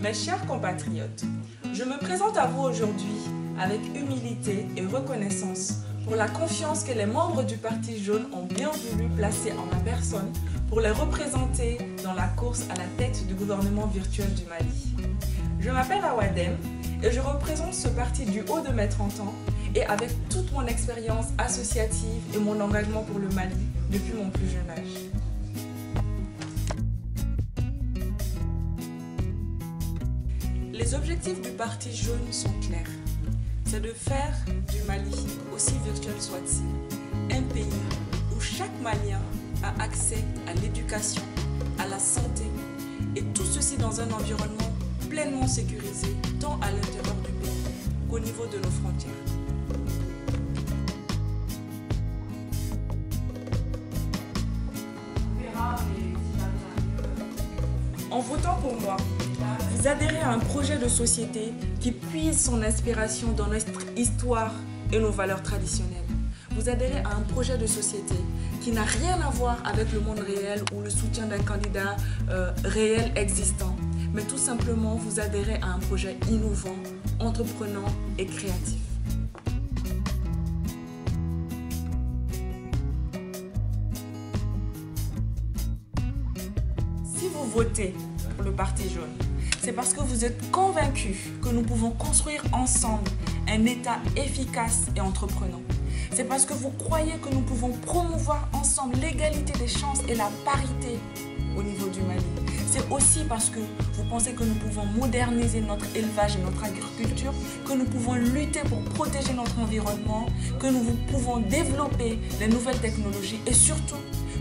Mes chers compatriotes, je me présente à vous aujourd'hui avec humilité et reconnaissance pour la confiance que les membres du Parti jaune ont bien voulu placer en ma personne pour les représenter dans la course à la tête du gouvernement virtuel du Mali. Je m'appelle Awadem et je représente ce parti du haut de mes 30 ans et avec toute mon expérience associative et mon engagement pour le Mali depuis mon plus jeune âge. Les objectifs du Parti jaune sont clairs. C'est de faire du Mali, aussi virtuel soit-il, un pays où chaque Malien a accès à l'éducation, à la santé, et tout ceci dans un environnement pleinement sécurisé, tant à l'intérieur du pays qu'au niveau de nos frontières. En votant pour moi, vous adhérez à un projet de société qui puise son inspiration dans notre histoire et nos valeurs traditionnelles. Vous adhérez à un projet de société qui n'a rien à voir avec le monde réel ou le soutien d'un candidat réel existant, mais tout simplement vous adhérez à un projet innovant, entreprenant et créatif. Si vous votez pour le Parti jaune, c'est parce que vous êtes convaincus que nous pouvons construire ensemble un État efficace et entreprenant. C'est parce que vous croyez que nous pouvons promouvoir ensemble l'égalité des chances et la parité au niveau du Mali. C'est aussi parce que vous pensez que nous pouvons moderniser notre élevage et notre agriculture, que nous pouvons lutter pour protéger notre environnement, que nous pouvons développer les nouvelles technologies et surtout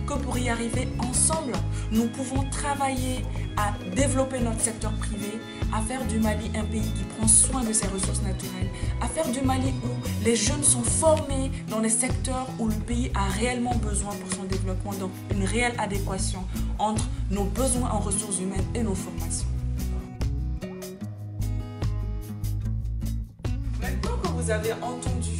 que pour y arriver ensemble, nous pouvons travailler à développer notre secteur privé, à faire du Mali un pays qui prend soin de ses ressources naturelles, à faire du Mali où les jeunes sont formés dans les secteurs où le pays a réellement besoin pour son développement, donc une réelle adéquation entre nos besoins en ressources humaines et nos formations. Maintenant que vous avez entendu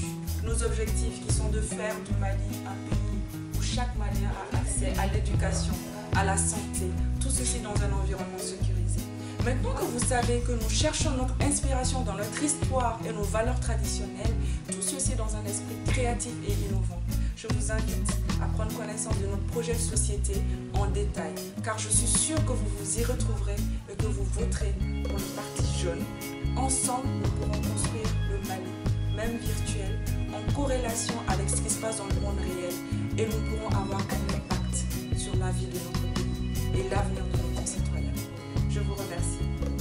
nos objectifs qui sont de faire du Mali un pays où chaque Malien a accès à l'éducation, à la santé, tout ceci dans un environnement sécurisé. Maintenant que vous savez que nous cherchons notre inspiration dans notre histoire et nos valeurs traditionnelles, tout ceci dans un esprit créatif et innovant, je vous invite à prendre connaissance de notre projet de société en détail, car je suis sûre que vous vous y retrouverez et que vous voterez pour le Parti jaune. Ensemble, nous pourrons construire le Mali, même virtuel, en corrélation avec ce qui se passe dans le monde réel, et nous pourrons avoir un impact sur la vie de notre pays et l'avenir de nos concitoyens. Je vous remercie.